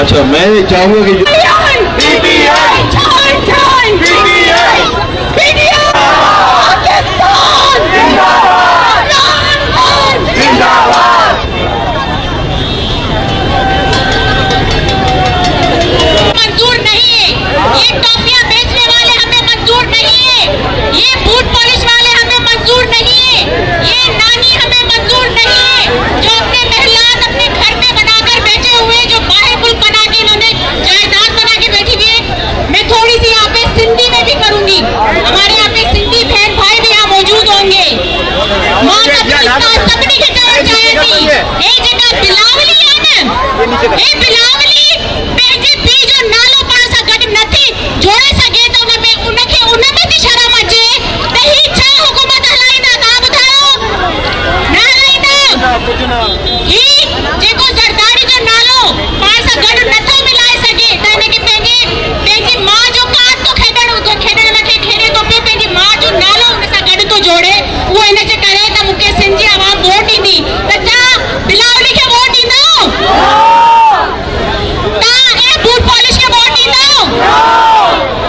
अच्छा, मैं चाहूंगा कि मंजूर नहीं है, ये टॉफियां बेचने वाले हमें मंजूर नहीं है, ये बूट पॉलिश वाले हमें मंजूर नहीं है, ये नानी हमें मंजूर नहीं है, जो अपने महलात अपने घर में बनाकर बैठे हुए, जो बाहर मुल्क बना के इन्होंने जायदाद बना के बैठी हुई है। मैं थोड़ी सी यहाँ पे सिंधी में भी करूंगी, हमारे यहाँ पे सिंधी बहन भाई भी यहाँ मौजूद होंगे। माँ का सबनी के तरफ जाएगी, ये जगह बिलावली है ना, ये बिलावली पंहिंजे पीउ जो नालो पाण सां गॾु नथी जोड़े सघे त उनखे उन में बि शर्म अचे त ही छा हुकूमत हलाईंदा, तव्हां ॿुधायो न हलाईंदा। ही जेको सरदारी जो नालो पाण सां गॾु नथो मिलाए सघे त हिनखे पंहिंजी माउ जो कार्ड थो खेॾण नथे खेॾे थो पियो, पंहिंजी माउ जो नालो हुन सां गॾु थो जोड़े, उहो हिनजे करे त मूंखे सिंधी आवाम वोट ॾींदी, त छा बिलावली खे वोट ॾींदो? बूट पॉलिश के वोट ॾींदो?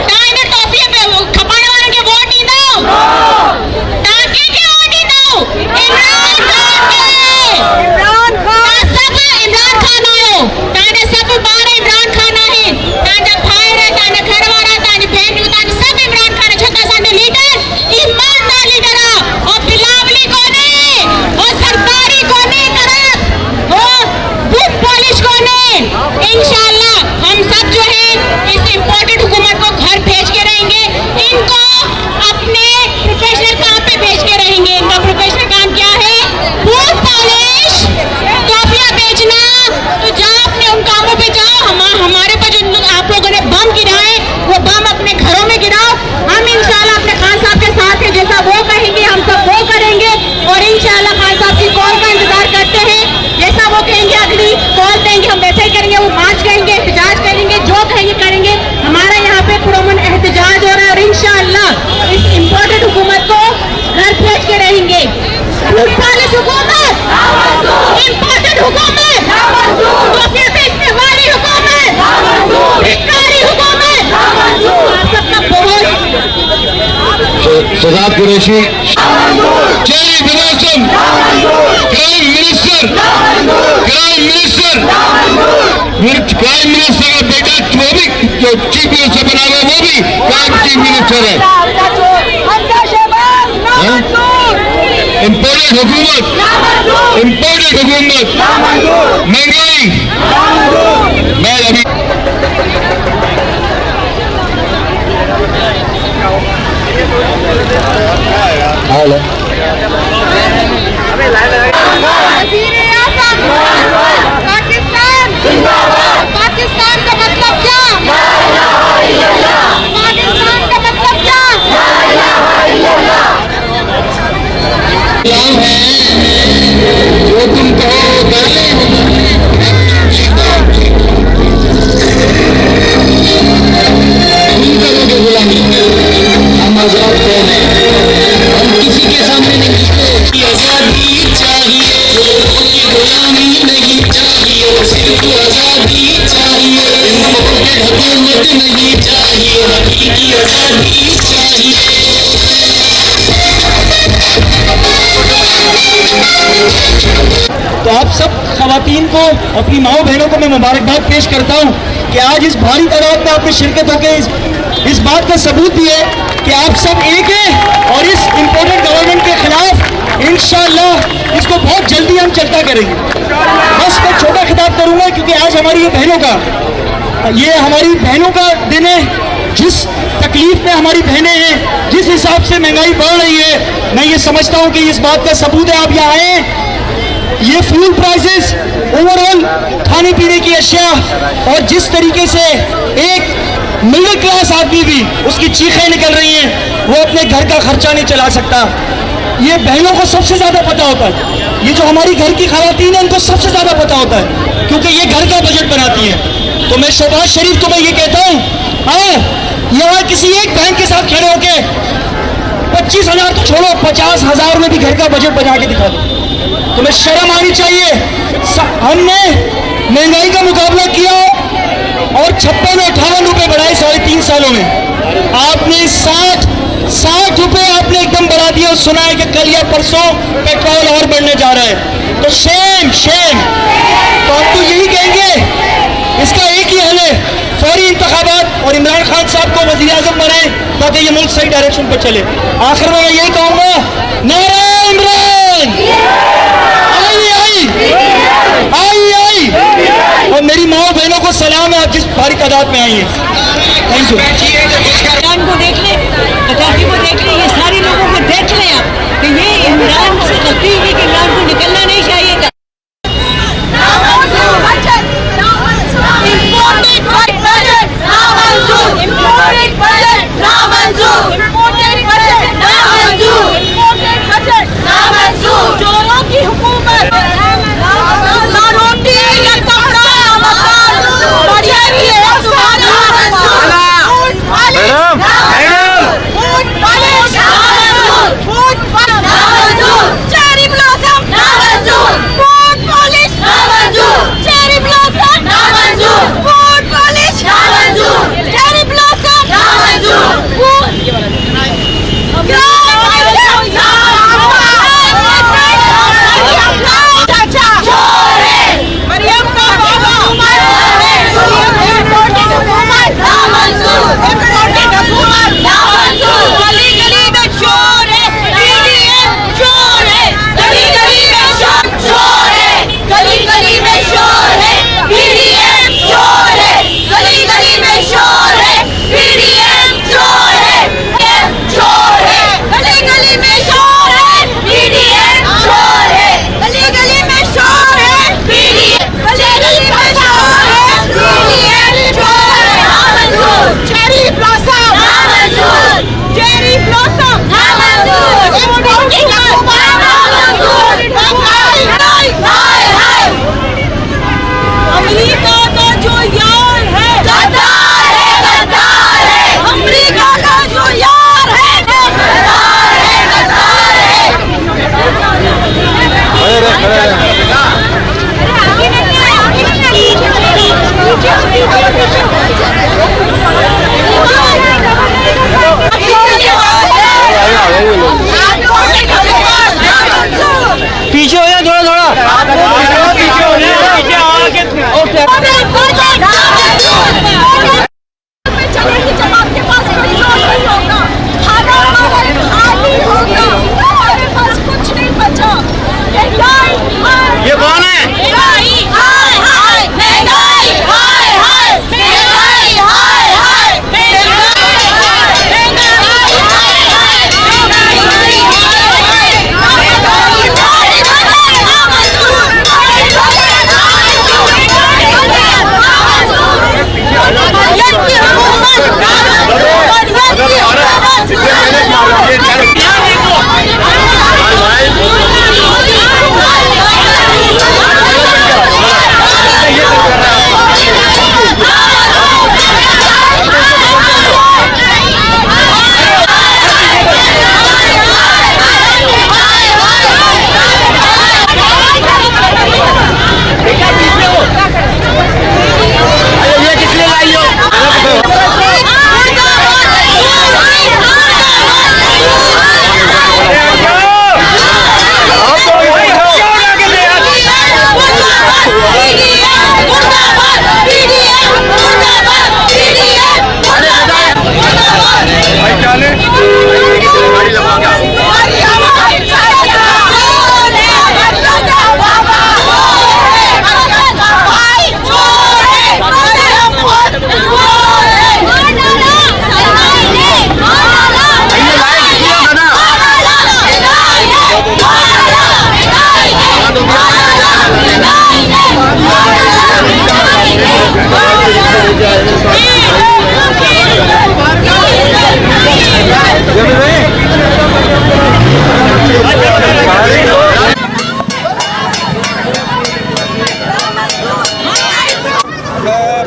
तव्हां इन टॉफी खपाइण वारनि खे वोट ॾींदो? तव्हां कंहिंखे वोट ॾींदो? इमरान खान खे। तव्हां सभु इमरान खान आहियो, तव्हांजा सभु ॿार इमरान खान आहिनि, तव्हांजा भाइर, तव्हांजा घर वारा, तव्हांजी भेनरूं, तव्हांजा सभु इमरान खान। छो त असांजो लीडर ईमानदार लीडर आहे, और बिलावली कोन्हे, और सरदारी कोन्हे करत, और बूट पॉलिश कोन्हे। इंशाअल्लाह हम सब जो है इस इम्पोर्टेड हुकूमत को घर भेज के रहेंगे, इनको अपने प्रोफेशनल काम पे भेज के रहेंगे। इनका प्रोफेशनल काम क्या है? बूट पॉलिश, टॉफियां बेचना। तो जाओ अपने उन कामों पे जाओ, हमारे पर जो आप लोगों ने बम गिराए वो बम अपने घरों में गिराओ। हम इंशाल्लाह अपने खान साहब के साथ है, जैसा वो कहेंगे हम सब वो करेंगे, और इंशाल्लाह खान साहब की कॉल का इंतजार करते हैं। जैसा वो कहेंगे अगली कॉल देंगे, हम वैसे ही करेंगे, वो मार्च करेंगे, एहतजाज करेंगे, जो कहेंगे करेंगे। हमारा यहाँ पे पुरअमन एहतजाज हो रहा है, और इंशाअल्लाह इस इम्पोर्टेड हुकूमत को घर भेज के रहेंगे। पुलिस हुकूमत, इम्पोर्टेड हुकूमत, टॉफियां बेचने वाली हुकूमत, भिखारी हुकूमत, आप सबका बहुत शहजाद कुरैशी। जय विरासम, क्राइम मिनिस्टर का बेटा जो भी जो चीफ मिनिस्टर बना हुआ वो भी क्राइम चीफ मिनिस्टर है। इम्पोर्टेड हुकूमत, महंगाई। मैं अभी पाकिस्तान का मतलब क्या? पाकिस्तान का मतलब क्या? जो तुम कहो तुम करोगे गुलामी। हम आजाद कौन है? हम किसी के सामने नहीं झुकते। आजादी चाहिए, गुलामी नहीं चाहिए, सिर्फ आजादी चाहिए। हुकूमत नहीं चाहिए, हकीकी आजादी चाहिए। तो आप सब खवातीन को, अपनी माओ बहनों को मैं मुबारकबाद पेश करता हूँ कि आज इस भारी तादाद में आपने शिरकत होकर इस बात का सबूत भी है कि आप सब एक हैं, और इस इम्पोर्टेड गवर्नमेंट के खिलाफ इंशाअल्लाह इसको बहुत जल्दी हम चलता करेंगे। बस मैं छोटा खिताब करूँगा क्योंकि आज हमारी ये हमारी बहनों का दिन है। जिस तकलीफ में हमारी बहनें हैं, जिस हिसाब से महंगाई बढ़ रही है, मैं ये समझता हूँ कि इस बात का सबूत है आप यहाँ आए। ये फ्यूल प्राइसेस, ओवरऑल खाने पीने की अशिया, और जिस तरीके से एक मिडिल क्लास आदमी भी उसकी चीखें निकल रही हैं, वो अपने घर का खर्चा नहीं चला सकता। ये बहनों को सबसे ज़्यादा पता होता है, ये जो हमारी घर की खवातीन है उनको सबसे ज़्यादा पता होता है, क्योंकि ये घर का बजट बनाती है। तो मैं शहबाज शरीफ को मैं ये कहता हूँ, हाँ यहाँ किसी एक बहन के साथ खड़े होके 25,000 तो छोड़ो, 50,000 में भी घर का बजट बना के दिखा दो। तुम्हें शर्म आनी चाहिए। हमने महंगाई का मुकाबला किया, और 56-58 रुपए बढ़ाए 3.5 सालों में। आपने 60 रुपए आपने एकदम बढ़ा दिया और सुना है कि कल या परसों पेट्रोल और बढ़ने जा रहा है। तो शेम। तो हम तो यही कहेंगे, इसका एक ही हल है, फौरी इंतखाबात और इमरान खान साहब को वज़ीर आज़म बनाएं ताकि ये मुल्क सही डायरेक्शन पर चले। आखिर में मैं यही कहूंगा, नारा इमरान, आई। और मेरी माओ बहनों को सलाम है, आप जिस भारी तादाद में आई हैं। Thank you. इमरान को देख ले, गद्दाफी को देख ले, ये सारे लोगों को देख ले आप कि ये इमरान से गलती हुई कि इमरान को निकलना नहीं चाहिए था। चोरों की हुकूमत, ना रोटी ना कपड़ा, cherry blossom food polish, cherry blossom food polish, cherry blossom Maryam का बाबा गली गली में शोर है, शोर है, गली गली में शोर है, गली गली में शोर है, पीडीएम शोर है, गली गली में शोर है, पीडीएम शोर है, शोर है, गली गली में शोर है, पीडीएम शोर है, गली गली में शोर है, पीडीएम, गली गली में शोर है, पीडीएम शोर है, नामंजूर, चेरी ब्लॉसम नामंजूर, चेरी ब्लॉसम नामंजूर, इम्पोर्टिंग नामंजूर, हाय अमेरिका का जो यार है गद्दार है, अमेरिका का जो यार है गद्दार पीछे हो जाए थोड़ा पीछे हो चलेगी जब आपके पास रिसोर्स नहीं होगा, खाली होगा, हमारे पास कुछ नहीं बचा। ये कौन है? महंगाई हाय हाय, महंगाई हाय हाय, महंगाई हाय हाय,